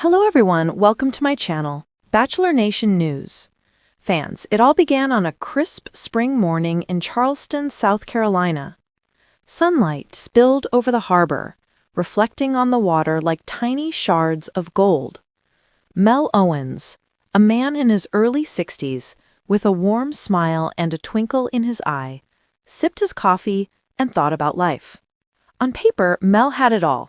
Hello everyone, welcome to my channel, Bachelor Nation News. Fans, it all began on a crisp spring morning in Charleston, South Carolina. Sunlight spilled over the harbor, reflecting on the water like tiny shards of gold. Mel Owens, a man in his early 60s, with a warm smile and a twinkle in his eye, sipped his coffee and thought about life. On paper, Mel had it all.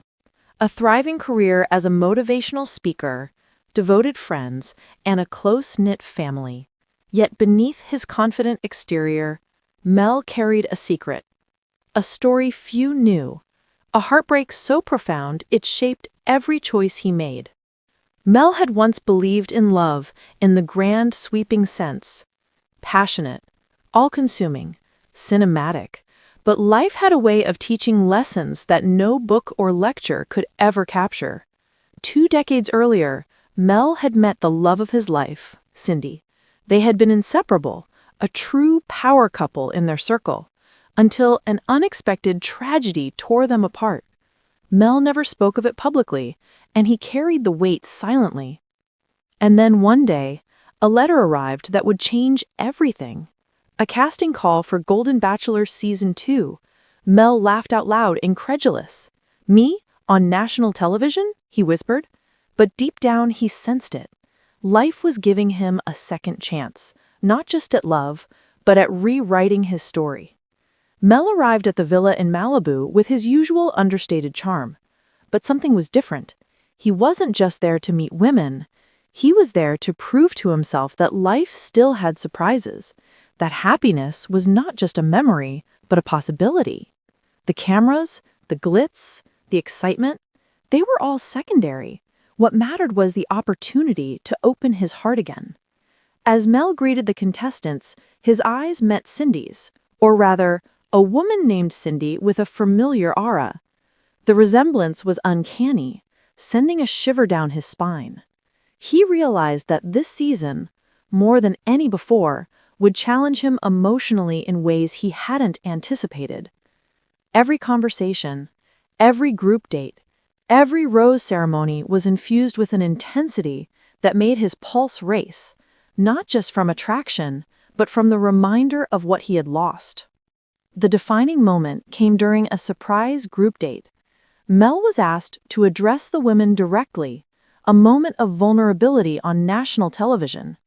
A thriving career as a motivational speaker, devoted friends, and a close-knit family. Yet beneath his confident exterior, Mel carried a secret. A story few knew. A heartbreak so profound it shaped every choice he made. Mel had once believed in love in the grand, sweeping sense. Passionate, all-consuming, cinematic. But life had a way of teaching lessons that no book or lecture could ever capture. 2 decades earlier, Mel had met the love of his life, Cindy. They had been inseparable, a true power couple in their circle, until an unexpected tragedy tore them apart. Mel never spoke of it publicly, and he carried the weight silently. And then one day, a letter arrived that would change everything. A casting call for Golden Bachelor Season 2. Mel laughed out loud, incredulous. "Me? On national television?" he whispered. But deep down he sensed it. Life was giving him a second chance, not just at love, but at rewriting his story. Mel arrived at the villa in Malibu with his usual understated charm. But something was different. He wasn't just there to meet women. He was there to prove to himself that life still had surprises. That happiness was not just a memory, but a possibility. The cameras, the glitz, the excitement, they were all secondary. What mattered was the opportunity to open his heart again. As Mel greeted the contestants, his eyes met Cindy's, or rather, a woman named Cindy with a familiar aura. The resemblance was uncanny, sending a shiver down his spine. He realized that this season, more than any before, would challenge him emotionally in ways he hadn't anticipated. Every conversation, every group date, every rose ceremony was infused with an intensity that made his pulse race, not just from attraction, but from the reminder of what he had lost. The defining moment came during a surprise group date. Mel was asked to address the women directly, a moment of vulnerability on national television.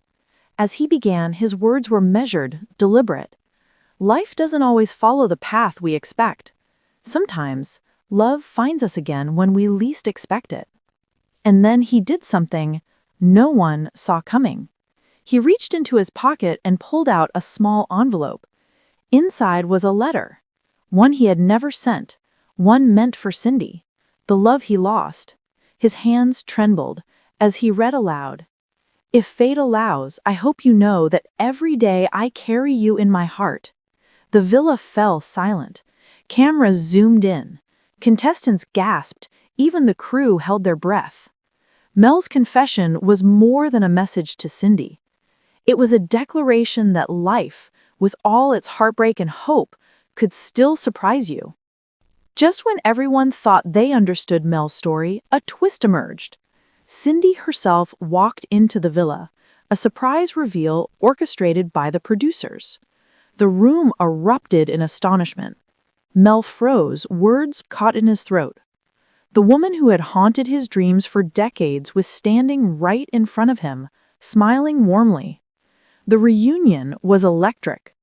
As he began, his words were measured, deliberate. Life doesn't always follow the path we expect. Sometimes, love finds us again when we least expect it. And then he did something no one saw coming. He reached into his pocket and pulled out a small envelope. Inside was a letter, one he had never sent, one meant for Cindy, the love he lost. His hands trembled as he read aloud. "If fate allows, I hope you know that every day I carry you in my heart." The villa fell silent. Cameras zoomed in. Contestants gasped. Even the crew held their breath. Mel's confession was more than a message to Cindy. It was a declaration that life, with all its heartbreak and hope, could still surprise you. Just when everyone thought they understood Mel's story, a twist emerged. Cindy herself walked into the villa, a surprise reveal orchestrated by the producers. The room erupted in astonishment. Mel froze, words caught in his throat. The woman who had haunted his dreams for decades was standing right in front of him, smiling warmly. The reunion was electric.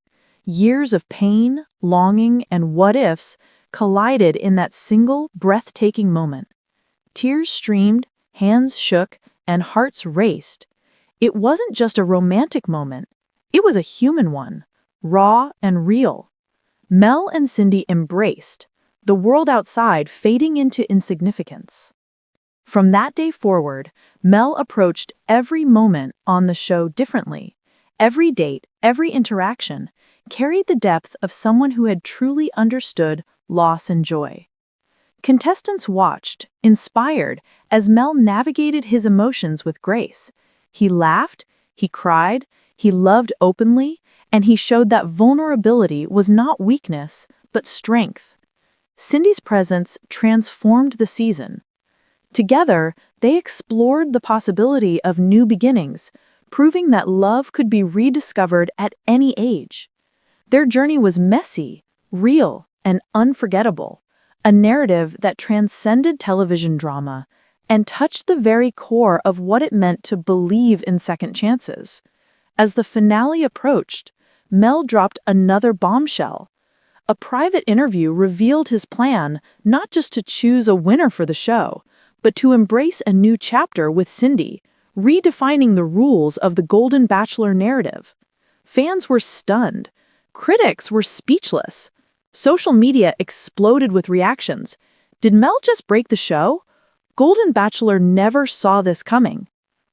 Years of pain, longing, and what-ifs collided in that single, breathtaking moment. Tears streamed, hands shook, and hearts raced. It wasn't just a romantic moment. It was a human one, raw and real. Mel and Cindy embraced, the world outside fading into insignificance. From that day forward, Mel approached every moment on the show differently. Every date, every interaction, carried the depth of someone who had truly understood loss and joy. Contestants watched, inspired, as Mel navigated his emotions with grace. He laughed, he cried, he loved openly, and he showed that vulnerability was not weakness, but strength. Cindy's presence transformed the season. Together, they explored the possibility of new beginnings, proving that love could be rediscovered at any age. Their journey was messy, real, and unforgettable, a narrative that transcended television drama and touched the very core of what it meant to believe in second chances. As the finale approached, Mel dropped another bombshell. A private interview revealed his plan not just to choose a winner for the show, but to embrace a new chapter with Cindy, redefining the rules of the Golden Bachelor narrative. Fans were stunned. Critics were speechless. Social media exploded with reactions. Did Mel just break the show? Golden Bachelor never saw this coming.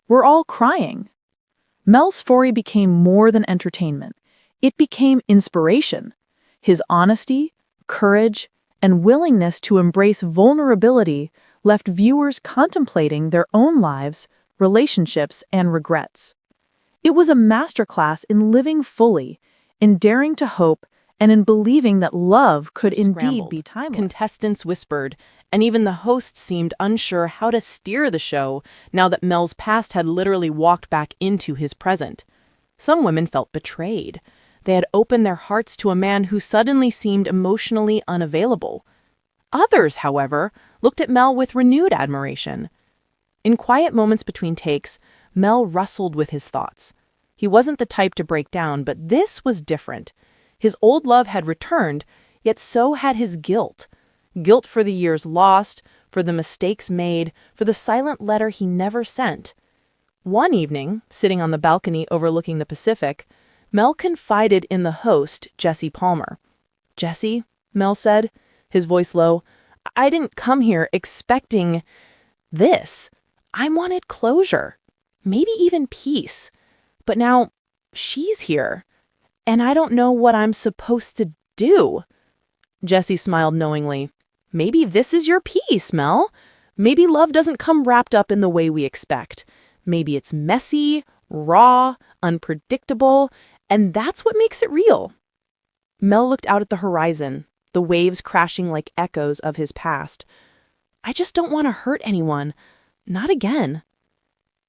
We're all crying. Mel's story became more than entertainment. It became inspiration. His honesty, courage, and willingness to embrace vulnerability left viewers contemplating their own lives, relationships, and regrets. It was a masterclass in living fully, in daring to hope, and in believing that love could indeed be timeless. Contestants whispered, and even the host seemed unsure how to steer the show now that Mel's past had literally walked back into his present. Some women felt betrayed. They had opened their hearts to a man who suddenly seemed emotionally unavailable. Others, however, looked at Mel with renewed admiration. In quiet moments between takes, Mel wrestled with his thoughts. He wasn't the type to break down, but this was different. His old love had returned, yet so had his guilt. Guilt for the years lost, for the mistakes made, for the silent letter he never sent. One evening, sitting on the balcony overlooking the Pacific, Mel confided in the host, Jesse Palmer. "Jesse," Mel said, his voice low, "I didn't come here expecting this. I wanted closure, maybe even peace. But now she's here, and I don't know what I'm supposed to do." Jesse smiled knowingly. "Maybe this is your peace, Mel. Maybe love doesn't come wrapped up in the way we expect. Maybe it's messy, raw, unpredictable, and that's what makes it real." Mel looked out at the horizon, the waves crashing like echoes of his past. "I just don't want to hurt anyone. Not again."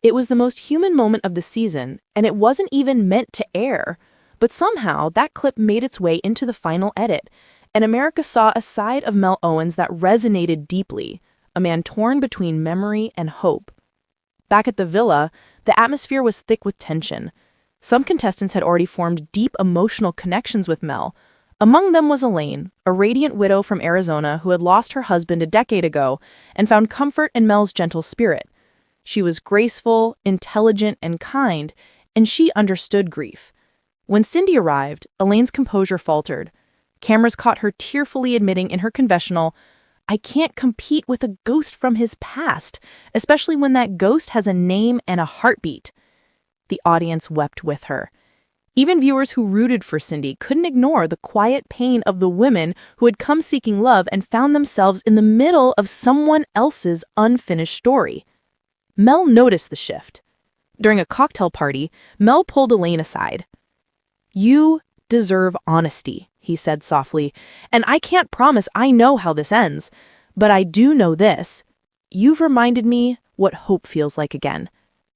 It was the most human moment of the season, and it wasn't even meant to air. But somehow, that clip made its way into the final edit, and America saw a side of Mel Owens that resonated deeply, a man torn between memory and hope. Back at the villa, the atmosphere was thick with tension. Some contestants had already formed deep emotional connections with Mel. Among them was Elaine, a radiant widow from Arizona who had lost her husband a decade ago and found comfort in Mel's gentle spirit. She was graceful, intelligent, and kind, and she understood grief. When Cindy arrived, Elaine's composure faltered. Cameras caught her tearfully admitting in her confessional, "I can't compete with a ghost from his past, especially when that ghost has a name and a heartbeat." The audience wept with her. Even viewers who rooted for Cindy couldn't ignore the quiet pain of the women who had come seeking love and found themselves in the middle of someone else's unfinished story. Mel noticed the shift. During a cocktail party, Mel pulled Elaine aside. "You deserve honesty," he said softly, "and I can't promise I know how this ends, but I do know this. You've reminded me what hope feels like again.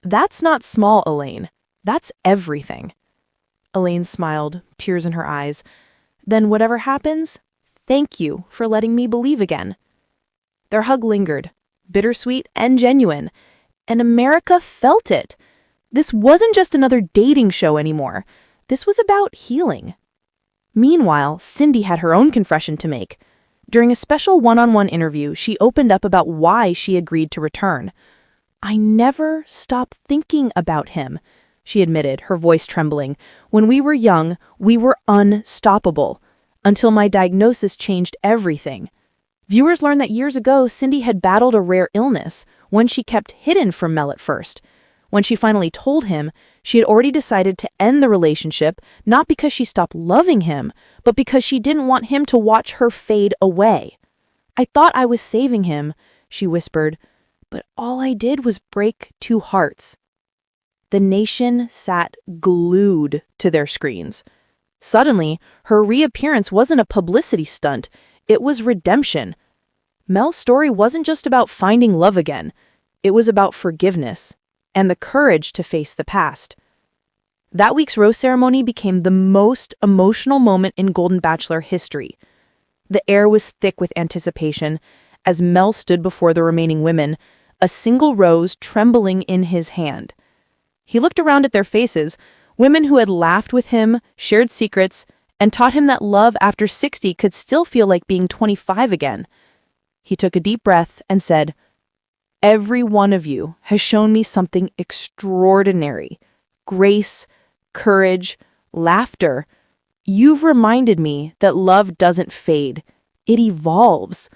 That's not small, Elaine. That's everything." Elaine smiled, tears in her eyes. "Then whatever happens, thank you for letting me believe again." Their hug lingered, bittersweet and genuine, and America felt it. This wasn't just another dating show anymore. This was about healing. Meanwhile, Cindy had her own confession to make. During a special one-on-one interview, she opened up about why she agreed to return. "I never stopped thinking about him," she admitted, her voice trembling. "When we were young, we were unstoppable, until my diagnosis changed everything." Viewers learned that years ago, Cindy had battled a rare illness, one she kept hidden from Mel at first. When she finally told him, she had already decided to end the relationship, not because she stopped loving him, but because she didn't want him to watch her fade away. "I thought I was saving him," she whispered, "but all I did was break two hearts." The nation sat glued to their screens. Suddenly, her reappearance wasn't a publicity stunt, it was redemption. Mel's story wasn't just about finding love again. It was about forgiveness and the courage to face the past. That week's rose ceremony became the most emotional moment in Golden Bachelor history. The air was thick with anticipation as Mel stood before the remaining women, a single rose trembling in his hand. He looked around at their faces, women who had laughed with him, shared secrets, and taught him that love after 60 could still feel like being 25 again. He took a deep breath and said, "Every one of you has shown me something extraordinary. Grace, courage, laughter. You've reminded me that love doesn't fade. It evolves.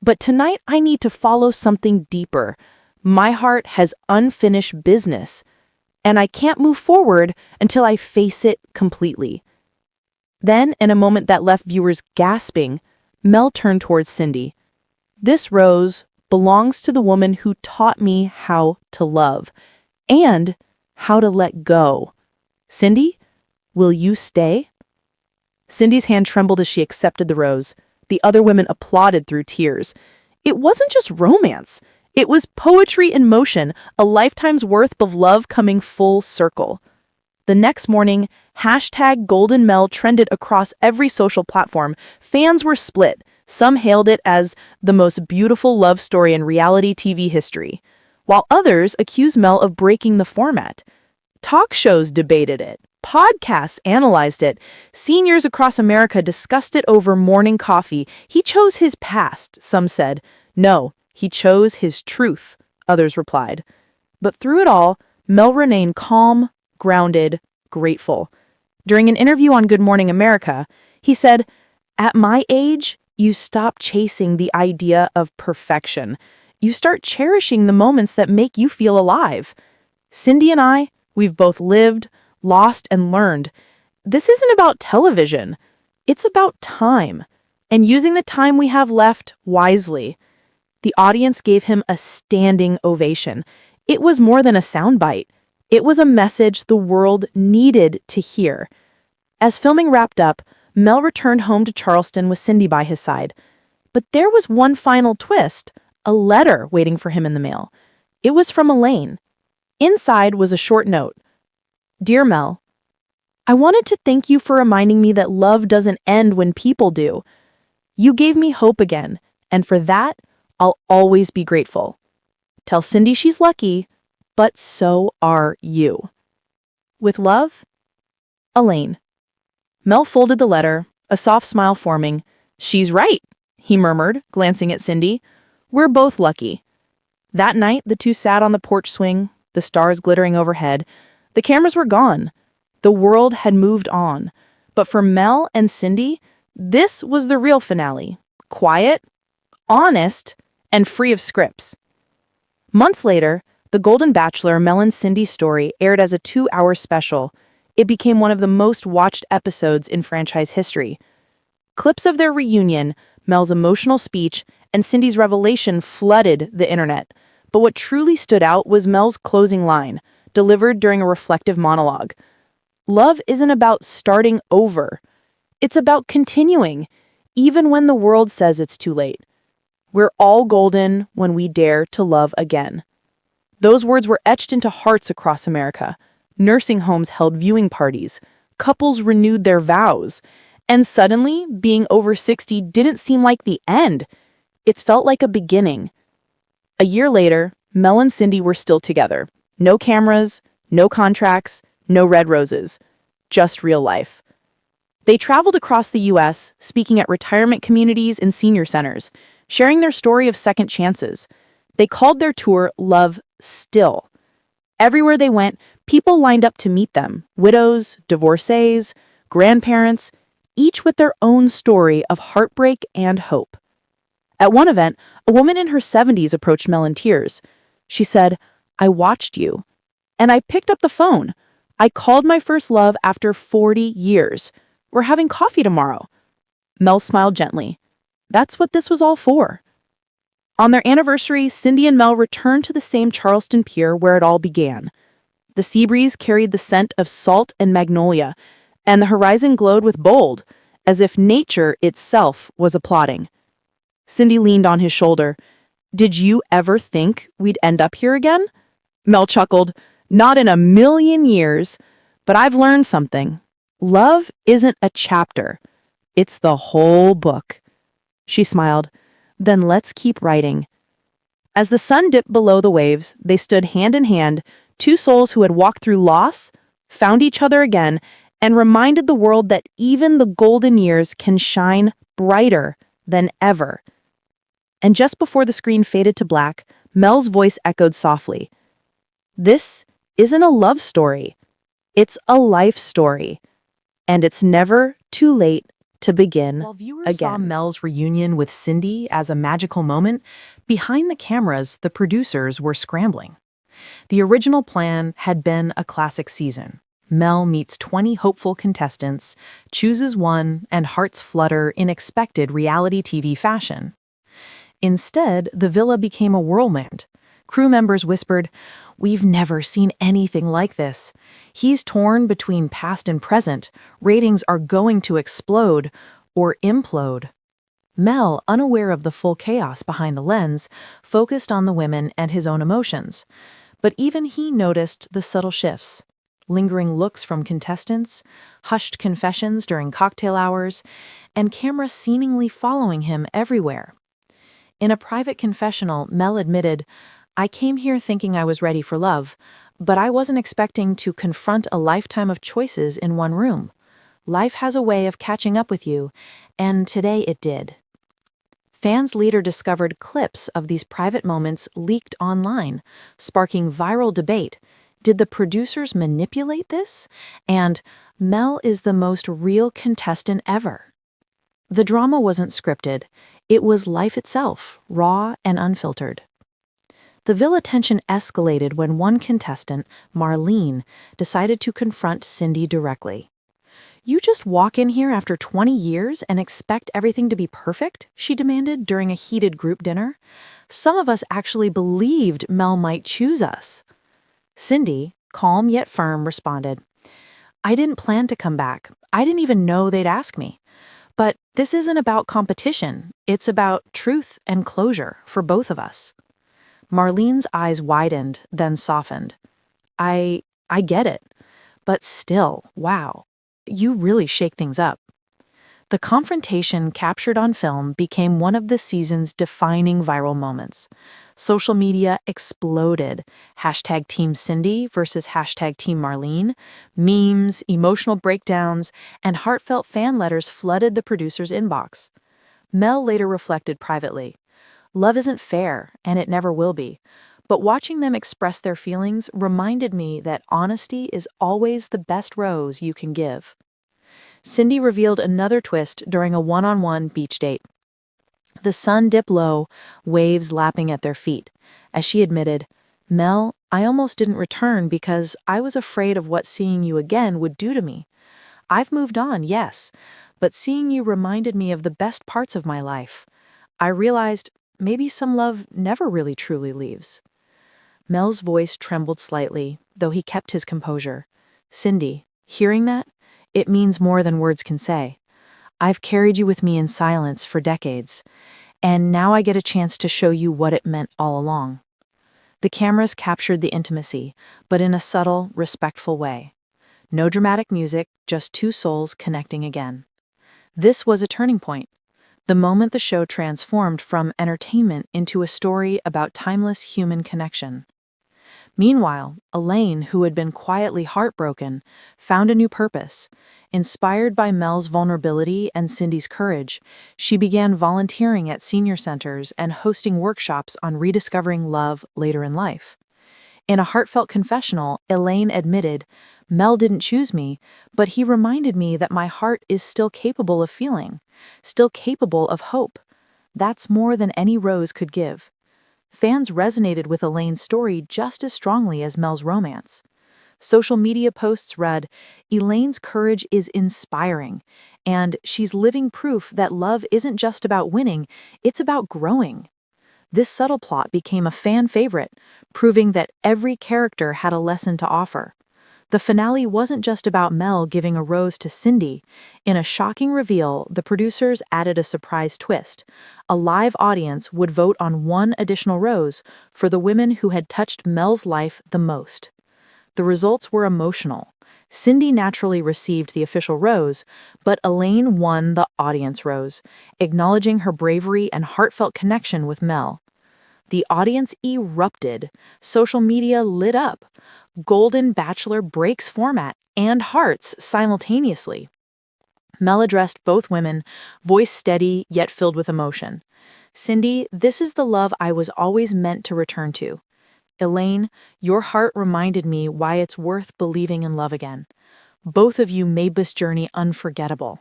But tonight I need to follow something deeper. My heart has unfinished business, and I can't move forward until I face it completely." Then, in a moment that left viewers gasping, Mel turned towards Cindy. "This rose belongs to the woman who taught me how to love and how to let go. Cindy, will you stay?" Cindy's hand trembled as she accepted the rose. The other women applauded through tears. It wasn't just romance. It was poetry in motion, a lifetime's worth of love coming full circle. The next morning, #GoldenMel trended across every social platform. Fans were split. Some hailed it as the most beautiful love story in reality TV history, while others accused Mel of breaking the format. Talk shows debated it. Podcasts analyzed it. Seniors across America discussed it over morning coffee. He chose his past, some said. No, he chose his truth, others replied. But through it all, Mel remained calm, grounded, grateful. During an interview on Good Morning America, he said, "At my age, you stop chasing the idea of perfection. You start cherishing the moments that make you feel alive. Cindy and I, we've both lived, lost, and learned. This isn't about television. It's about time, and using the time we have left wisely." The audience gave him a standing ovation. It was more than a soundbite. It was a message the world needed to hear. As filming wrapped up, Mel returned home to Charleston with Cindy by his side. But there was one final twist, a letter waiting for him in the mail. It was from Elaine. Inside was a short note. "Dear Mel, I wanted to thank you for reminding me that love doesn't end when people do. You gave me hope again, and for that, I'll always be grateful. Tell Cindy she's lucky, but so are you. With love, Elaine." Mel folded the letter, a soft smile forming. "She's right," he murmured, glancing at Cindy. "We're both lucky." That night, the two sat on the porch swing, the stars glittering overhead. The cameras were gone. The world had moved on. But for Mel and Cindy, this was the real finale. Quiet, honest, and free of scripts. Months later, The Golden Bachelor, Mel and Cindy's story, aired as a 2-hour special. It became one of the most watched episodes in franchise history. Clips of their reunion, Mel's emotional speech, and Cindy's revelation flooded the internet. But what truly stood out was Mel's closing line, delivered during a reflective monologue. "Love isn't about starting over. It's about continuing, even when the world says it's too late. We're all golden when we dare to love again." Those words were etched into hearts across America. Nursing homes held viewing parties. Couples renewed their vows. And suddenly, being over 60 didn't seem like the end. It felt like a beginning. A year later, Mel and Cindy were still together. No cameras, no contracts, no red roses. Just real life. They traveled across the U.S., speaking at retirement communities and senior centers, sharing their story of second chances. They called their tour Love Still. Everywhere they went, people lined up to meet them. Widows, divorcees, grandparents, each with their own story of heartbreak and hope. At one event, a woman in her 70s approached Mel in tears. She said, "I watched you, and I picked up the phone. I called my first love after 40 years. We're having coffee tomorrow." Mel smiled gently. That's what this was all for. On their anniversary, Cindy and Mel returned to the same Charleston pier where it all began. The sea breeze carried the scent of salt and magnolia, and the horizon glowed with gold, as if nature itself was applauding. Cindy leaned on his shoulder. Did you ever think we'd end up here again? Mel chuckled. Not in a million years. But I've learned something. Love isn't a chapter. It's the whole book. She smiled. Then let's keep writing. As the sun dipped below the waves, they stood hand in hand, two souls who had walked through loss, found each other again, and reminded the world that even the golden years can shine brighter than ever. And just before the screen faded to black, Mel's voice echoed softly. This isn't a love story. It's a life story. And it's never too late to begin While viewers again. saw Mel's reunion with Cindy as a magical moment, behind the cameras, the producers were scrambling. The original plan had been a classic season. Mel meets 20 hopeful contestants, chooses one, and hearts flutter in expected reality TV fashion. Instead, the villa became a whirlwind. Crew members whispered, "We've never seen anything like this. He's torn between past and present. Ratings are going to explode or implode." Mel, unaware of the full chaos behind the lens, focused on the women and his own emotions. But even he noticed the subtle shifts. Lingering looks from contestants, hushed confessions during cocktail hours, and cameras seemingly following him everywhere. In a private confessional, Mel admitted, "I came here thinking I was ready for love, but I wasn't expecting to confront a lifetime of choices in one room. Life has a way of catching up with you, and today it did." Fans later discovered clips of these private moments leaked online, sparking viral debate. Did the producers manipulate this? And Mel is the most real contestant ever. The drama wasn't scripted. It was life itself, raw and unfiltered. The villa tension escalated when one contestant, Marlene, decided to confront Cindy directly. "You just walk in here after 20 years and expect everything to be perfect?" she demanded during a heated group dinner. "Some of us actually believed Mel might choose us." Cindy, calm yet firm, responded, "I didn't plan to come back. I didn't even know they'd ask me. But this isn't about competition. It's about truth and closure for both of us." Marlene's eyes widened, then softened. I get it. But still, wow. You really shake things up." The confrontation captured on film became one of the season's defining viral moments. Social media exploded. Hashtag Team Cindy versus hashtag Team Marlene. Memes, emotional breakdowns, and heartfelt fan letters flooded the producer's inbox. Mel later reflected privately, "Love isn't fair, and it never will be. But watching them express their feelings reminded me that honesty is always the best rose you can give." Cindy revealed another twist during a one-on-one beach date. The sun dipped low, waves lapping at their feet. As she admitted, "Mel, I almost didn't return because I was afraid of what seeing you again would do to me. I've moved on, yes, but seeing you reminded me of the best parts of my life. I realized maybe some love never really truly leaves." Mel's voice trembled slightly, though he kept his composure. "Cindy, hearing that, it means more than words can say. I've carried you with me in silence for decades, and now I get a chance to show you what it meant all along." The cameras captured the intimacy, but in a subtle, respectful way. No dramatic music, just two souls connecting again. This was a turning point. The moment the show transformed from entertainment into a story about timeless human connection. Meanwhile, Elaine, who had been quietly heartbroken, found a new purpose. Inspired by Mel's vulnerability and Cindy's courage, she began volunteering at senior centers and hosting workshops on rediscovering love later in life. In a heartfelt confessional, Elaine admitted, "Mel didn't choose me, but he reminded me that my heart is still capable of feeling, still capable of hope. That's more than any rose could give." Fans resonated with Elaine's story just as strongly as Mel's romance. Social media posts read, "Elaine's courage is inspiring," and "She's living proof that love isn't just about winning, it's about growing." This subtle plot became a fan favorite, proving that every character had a lesson to offer. The finale wasn't just about Mel giving a rose to Cindy. In a shocking reveal, the producers added a surprise twist. A live audience would vote on one additional rose for the women who had touched Mel's life the most. The results were emotional. Cindy naturally received the official rose, but Elaine won the audience rose, acknowledging her bravery and heartfelt connection with Mel. The audience erupted. Social media lit up. Golden Bachelor breaks format and hearts simultaneously. Mel addressed both women, voice steady yet filled with emotion. Cindy, this is the love I was always meant to return to. Elaine, your heart reminded me why it's worth believing in love again. Both of you made this journey unforgettable.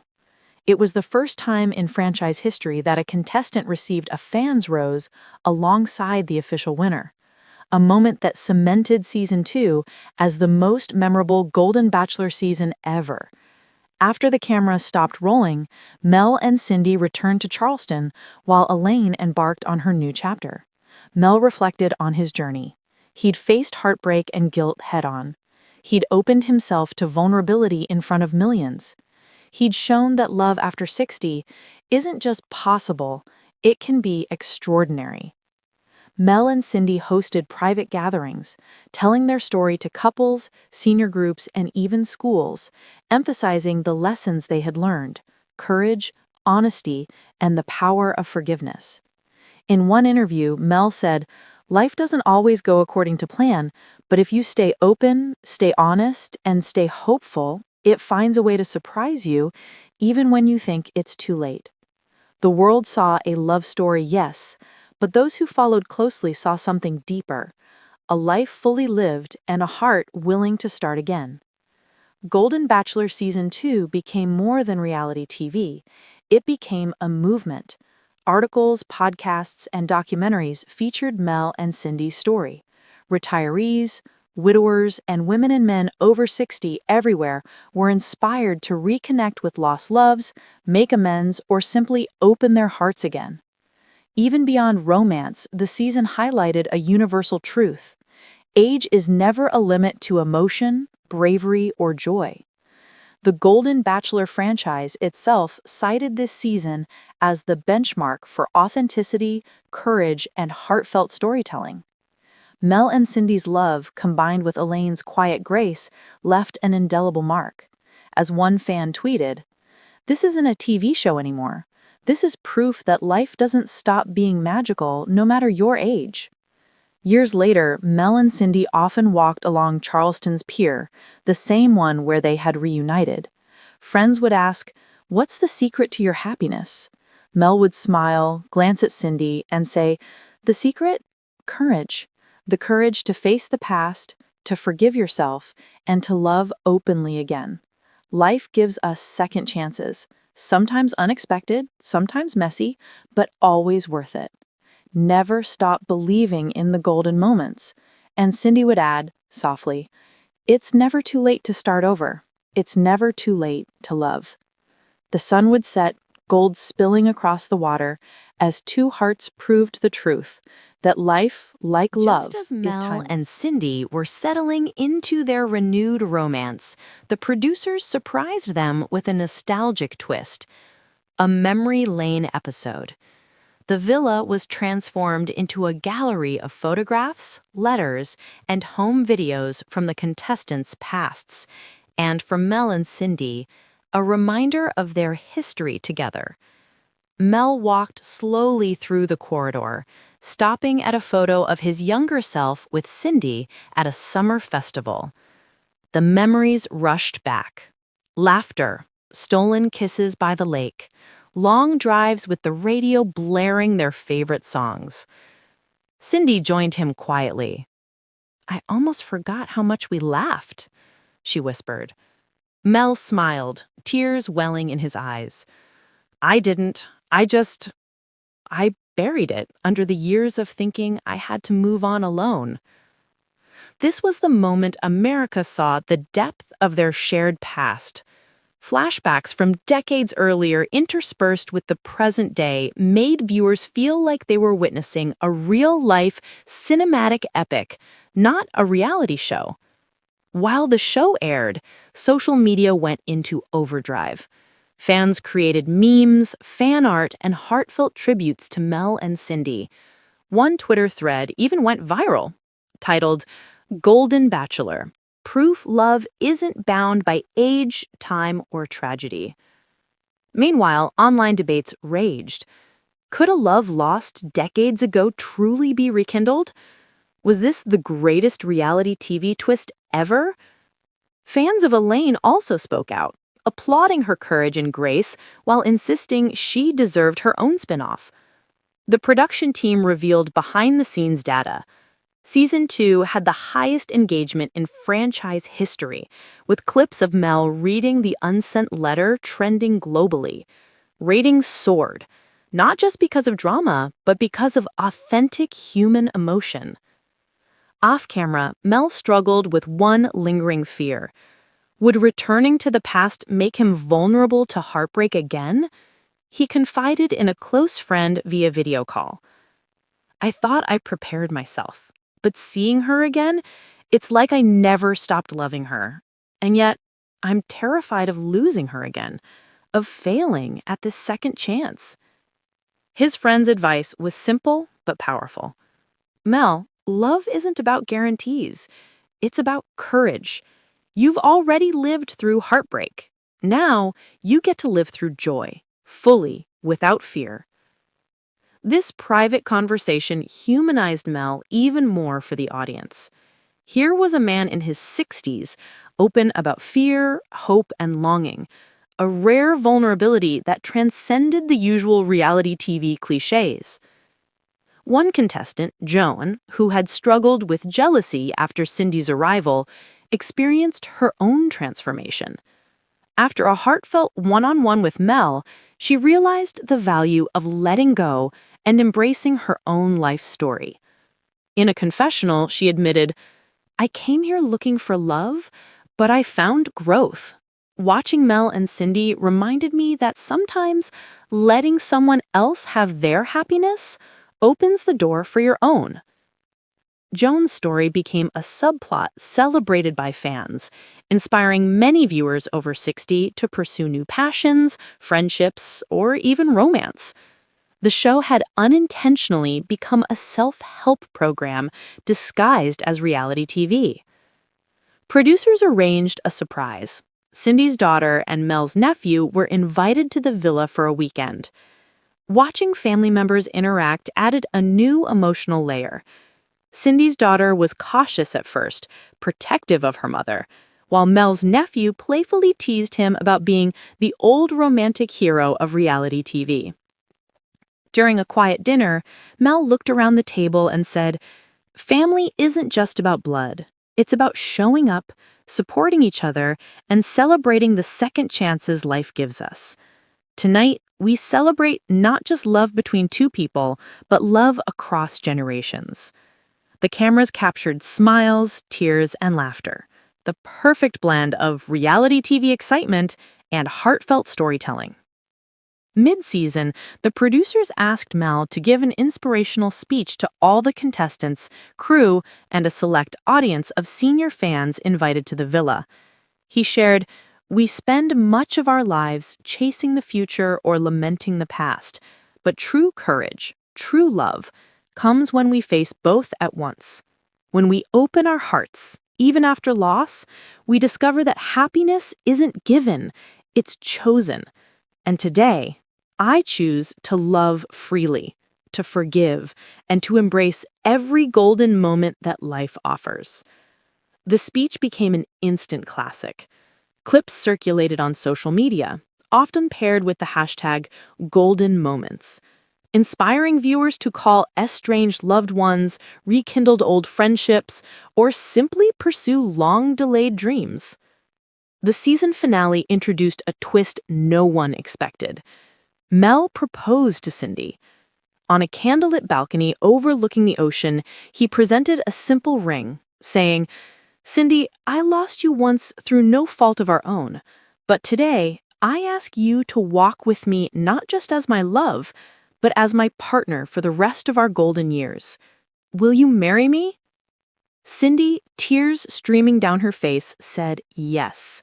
It was the first time in franchise history that a contestant received a fan's rose alongside the official winner. A moment that cemented season 2 as the most memorable Golden Bachelor season ever. After the camera stopped rolling, Mel and Cindy returned to Charleston while Elaine embarked on her new chapter. Mel reflected on his journey. He'd faced heartbreak and guilt head-on. He'd opened himself to vulnerability in front of millions. He'd shown that love after 60 isn't just possible, it can be extraordinary. Mel and Cindy hosted private gatherings, telling their story to couples, senior groups, and even schools, emphasizing the lessons they had learned: courage, honesty, and the power of forgiveness. In one interview, Mel said, "Life doesn't always go according to plan, but if you stay open, stay honest, and stay hopeful, it finds a way to surprise you, even when you think it's too late." The world saw a love story, yes, but those who followed closely saw something deeper: a life fully lived and a heart willing to start again. Golden Bachelor Season 2 became more than reality TV. It became a movement. Articles, podcasts, and documentaries featured Mel and Cindy's story. Retirees, widowers, and women and men over 60 everywhere were inspired to reconnect with lost loves, make amends, or simply open their hearts again. Even beyond romance, the season highlighted a universal truth: age is never a limit to emotion, bravery, or joy. The Golden Bachelor franchise itself cited this season as the benchmark for authenticity, courage, and heartfelt storytelling. Mel and Cindy's love, combined with Elaine's quiet grace, left an indelible mark. As one fan tweeted, "This isn't a TV show anymore. This is proof that life doesn't stop being magical no matter your age." Years later, Mel and Cindy often walked along Charleston's pier, the same one where they had reunited. Friends would ask, "What's the secret to your happiness?" Mel would smile, glance at Cindy, and say, "The secret? Courage. The courage to face the past, to forgive yourself, and to love openly again. Life gives us second chances, sometimes unexpected, sometimes messy, but always worth it. Never stop believing in the golden moments." And Cindy would add, softly, "It's never too late to start over. It's never too late to love." The sun would set, gold spilling across the water, as two hearts proved the truth, that life, like love, Just as is Mel timeless. and Cindy were settling into their renewed romance, the producers surprised them with a nostalgic twist: a memory lane episode. The villa was transformed into a gallery of photographs, letters, and home videos from the contestants' pasts, and for Mel and Cindy, a reminder of their history together. Mel walked slowly through the corridor, stopping at a photo of his younger self with Cindy at a summer festival. The memories rushed back. Laughter, stolen kisses by the lake, long drives with the radio blaring their favorite songs. Cindy joined him quietly. "I almost forgot how much we laughed," she whispered. Mel smiled, tears welling in his eyes. "I didn't. I buried it under the years of thinking I had to move on alone." This was the moment America saw the depth of their shared past. Flashbacks from decades earlier interspersed with the present day made viewers feel like they were witnessing a real-life cinematic epic, not a reality show. While the show aired, social media went into overdrive. Fans created memes, fan art, and heartfelt tributes to Mel and Cindy. One Twitter thread even went viral, titled Golden Bachelor: Proof Love Isn't Bound by Age, Time, or Tragedy. Meanwhile, online debates raged. Could a love lost decades ago truly be rekindled? Was this the greatest reality TV twist ever? Fans of Elaine also spoke out, applauding her courage and grace while insisting she deserved her own spin-off. The production team revealed behind-the-scenes data. Season 2 had the highest engagement in franchise history, with clips of Mel reading the unsent letter trending globally. Ratings soared, not just because of drama, but because of authentic human emotion. Off-camera, Mel struggled with one lingering fear. Would returning to the past make him vulnerable to heartbreak again? He confided in a close friend via video call. "I thought I prepared myself, but seeing her again, it's like I never stopped loving her. And yet, I'm terrified of losing her again, of failing at this second chance." His friend's advice was simple but powerful. "Mel, love isn't about guarantees. It's about courage. You've already lived through heartbreak. Now, you get to live through joy, fully, without fear." This private conversation humanized Mel even more for the audience. Here was a man in his 60s, open about fear, hope, and longing, a rare vulnerability that transcended the usual reality TV cliches. One contestant, Joan, who had struggled with jealousy after Cindy's arrival, experienced her own transformation. After a heartfelt one-on-one with Mel, she realized the value of letting go and embracing her own life story. In a confessional, she admitted, "I came here looking for love, but I found growth. Watching Mel and Cindy reminded me that sometimes letting someone else have their happiness opens the door for your own." Joan's story became a subplot celebrated by fans, inspiring many viewers over 60 to pursue new passions, friendships, or even romance. The show had unintentionally become a self-help program disguised as reality TV. Producers arranged a surprise. Cindy's daughter and Mel's nephew were invited to the villa for a weekend. Watching family members interact added a new emotional layer. Cindy's daughter was cautious at first, protective of her mother, while Mel's nephew playfully teased him about being the old romantic hero of reality TV. During a quiet dinner, Mel looked around the table and said, "Family isn't just about blood. It's about showing up, supporting each other, and celebrating the second chances life gives us. Tonight, we celebrate not just love between two people, but love across generations." The cameras captured smiles, tears, and laughter, the perfect blend of reality TV excitement and heartfelt storytelling. Mid-season, the producers asked Mel to give an inspirational speech to all the contestants, crew, and a select audience of senior fans invited to the villa. He shared, "We spend much of our lives chasing the future or lamenting the past, but true courage, true love, comes when we face both at once. When we open our hearts, even after loss, we discover that happiness isn't given, it's chosen. And today, I choose to love freely, to forgive, and to embrace every golden moment that life offers." The speech became an instant classic. Clips circulated on social media, often paired with the hashtag Golden Moments, inspiring viewers to call estranged loved ones, rekindled old friendships, or simply pursue long-delayed dreams. The season finale introduced a twist no one expected. Mel proposed to Cindy. On a candlelit balcony overlooking the ocean, he presented a simple ring, saying, "Cindy, I lost you once through no fault of our own, but today I ask you to walk with me not just as my love, but as my partner for the rest of our golden years. Will you marry me?" Cindy, tears streaming down her face, said yes.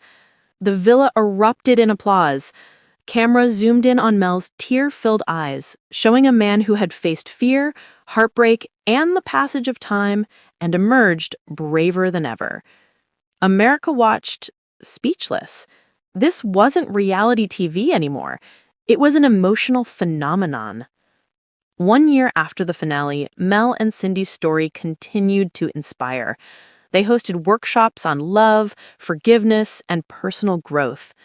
The villa erupted in applause. Cameras zoomed in on Mel's tear-filled eyes, showing a man who had faced fear, heartbreak, and the passage of time and emerged braver than ever. America watched, speechless. This wasn't reality TV anymore. It was an emotional phenomenon. 1 year after the finale, Mel and Cindy's story continued to inspire. They hosted workshops on love, forgiveness, and personal growth.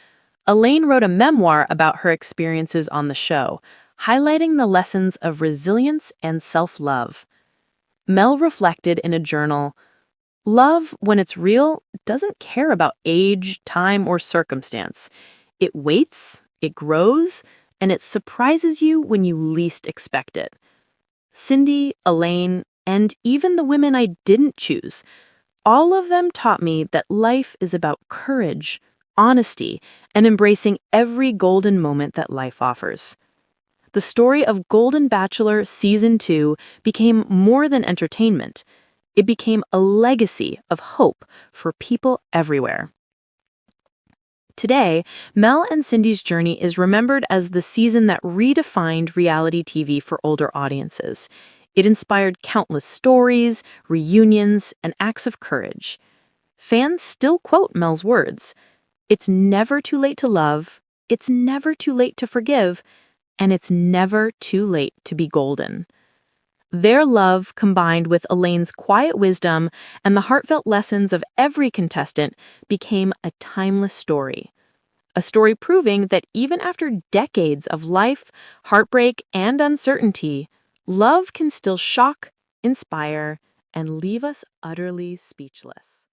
Elaine wrote a memoir about her experiences on the show, highlighting the lessons of resilience and self-love. Mel reflected in a journal, "Love, when it's real, doesn't care about age, time, or circumstance. It waits, it grows, and it surprises you when you least expect it." Cindy, Elaine, and even the women I didn't choose, all of them taught me that life is about courage, honesty, and embracing every golden moment that life offers. The story of Golden Bachelor Season 2 became more than entertainment. It became a legacy of hope for people everywhere. Today, Mel and Cindy's journey is remembered as the season that redefined reality TV for older audiences. It inspired countless stories, reunions, and acts of courage. Fans still quote Mel's words, "It's never too late to love, it's never too late to forgive, and it's never too late to be golden." Their love, combined with Elaine's quiet wisdom and the heartfelt lessons of every contestant, became a timeless story. A story proving that even after decades of life, heartbreak, and uncertainty, love can still shock, inspire, and leave us utterly speechless.